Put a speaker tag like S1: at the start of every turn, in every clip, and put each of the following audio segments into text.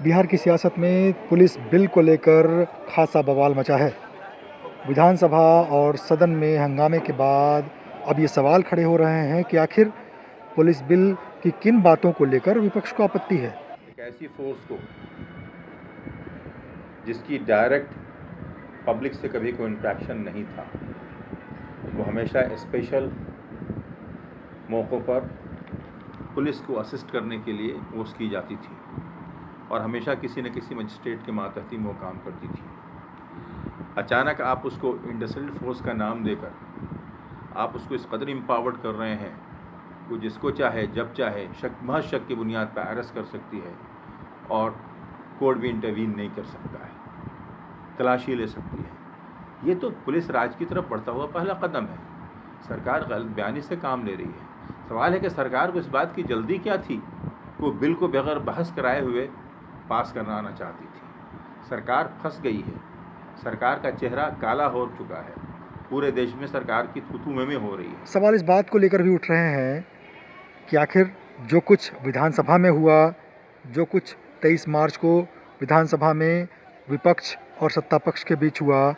S1: बिहार की सियासत में पुलिस बिल को लेकर खासा बवाल मचा है। विधानसभा और सदन में हंगामे के बाद अब ये सवाल खड़े हो रहे हैं कि आखिर पुलिस बिल की किन बातों को लेकर विपक्ष को आपत्ति है।
S2: एक ऐसी फोर्स को जिसकी डायरेक्ट पब्लिक से कभी कोई इंटरेक्शन नहीं था, वो हमेशा स्पेशल मौक़ों पर पुलिस को असिस्ट करने के लिए फोर्स की जाती थी और हमेशा किसी न किसी मजिस्ट्रेट के मातहती वो काम करती थी। अचानक आप उसको इंडस्ट्रियल फोर्स का नाम देकर आप उसको इस कदर एम्पावर्ड कर रहे हैं, वो जिसको चाहे जब चाहे महज शक की बुनियाद पर अरेस्ट कर सकती है और कोर्ट भी इंटरवीन नहीं कर सकता है, तलाशी ले सकती है। ये तो पुलिस राज की तरफ बढ़ता हुआ पहला कदम है। सरकार गलत बयानी से काम ले रही है। सवाल है कि सरकार को इस बात की जल्दी क्या थी, वो बिल को बगैर बहस कराए हुए पास कराना चाहती थी। सरकार फंस गई है। सरकार का चेहरा काला हो चुका है। पूरे देश में सरकार की थू-थू में हो रही है।
S1: सवाल इस बात को लेकर भी उठ रहे हैं कि आखिर जो कुछ विधानसभा में हुआ, जो कुछ 23 मार्च को विधानसभा में विपक्ष और सत्ता पक्ष के बीच हुआ,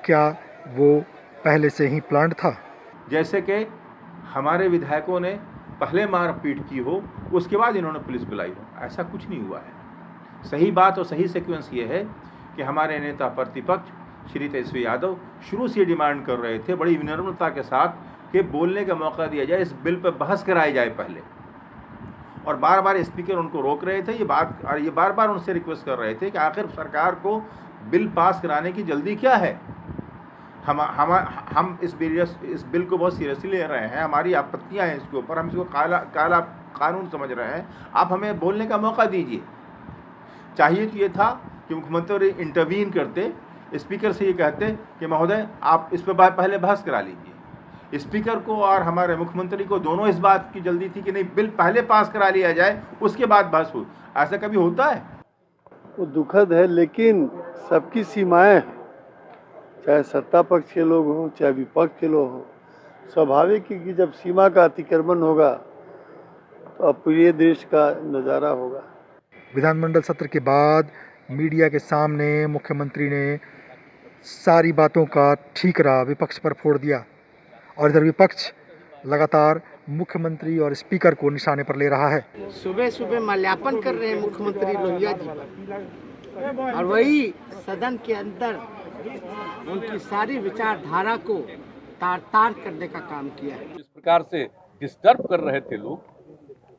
S1: क्या वो पहले से ही प्लान्ड था?
S2: जैसे कि हमारे विधायकों ने पहले मारपीट की हो, उसके बाद इन्होंने पुलिस बुलाई हो, ऐसा कुछ नहीं हुआ है। सही बात और सही सीक्वेंस ये है कि हमारे नेता प्रतिपक्ष श्री तेजस्वी यादव शुरू से डिमांड कर रहे थे बड़ी विनम्रता के साथ कि बोलने का मौका दिया जाए, इस बिल पर बहस कराई जाए पहले, और बार बार स्पीकर उनको रोक रहे थे। ये बार बार उनसे रिक्वेस्ट कर रहे थे कि आखिर सरकार को बिल पास कराने की जल्दी क्या है। हम इस बिल को बहुत सीरियसली ले रहे हैं, हमारी आपत्तियां हैं इसके ऊपर, हम इसको काला कानून समझ रहे हैं, आप हमें बोलने का मौका दीजिए। चाहिए तो ये था कि मुख्यमंत्री इंटरवीन करते, स्पीकर से ये कहते कि महोदय आप इस पर पहले बहस करा लीजिए। स्पीकर को और हमारे मुख्यमंत्री को दोनों इस बात की जल्दी थी कि नहीं, बिल पहले पास करा लिया जाए, उसके बाद बहस हो। ऐसा कभी होता है?
S3: वो दुखद है, लेकिन सबकी सीमाएं हैं। चाहे सत्ता पक्ष के लोग हों, चाहे विपक्ष के लोग हों, स्वाभाविक है कि जब सीमा का अतिक्रमण होगा तो अप्रिय देश का नज़ारा होगा।
S1: विधानमंडल सत्र के बाद मीडिया के सामने मुख्यमंत्री ने सारी बातों का ठीकरा विपक्ष पर फोड़ दिया और इधर विपक्ष लगातार मुख्यमंत्री और स्पीकर को निशाने पर ले रहा है।
S4: सुबह सुबह माल्यार्पण कर रहे हैं मुख्यमंत्री लोहिया जी, और वही सदन के अंदर उनकी सारी विचारधारा को तार-तार करने का काम किया है।
S5: जिस प्रकार से डिस्टर्ब कर रहे थे लोग,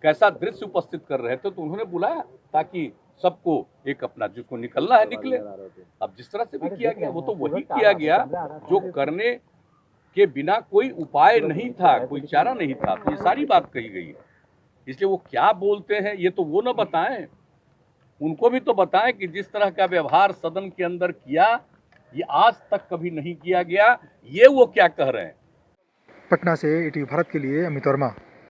S5: कैसा दृश्य उपस्थित कर रहे थे, तो उन्होंने बुलाया ताकि सबको एक अपना जिसको निकलना है निकले। अब जिस तरह से भी किया गया वो तो वही किया गया जो करने के बिना कोई उपाय नहीं था, कोई चारा नहीं था। तो ये सारी बात कही गई है, इसलिए वो क्या बोलते हैं ये तो वो न बताएं, उनको भी तो बताएं कि जिस तरह का व्यवहार सदन के अंदर किया ये आज तक कभी नहीं किया गया, ये वो क्या कह रहे हैं।
S1: पटना से ईटीवी भारत के लिए अमित वर्मा।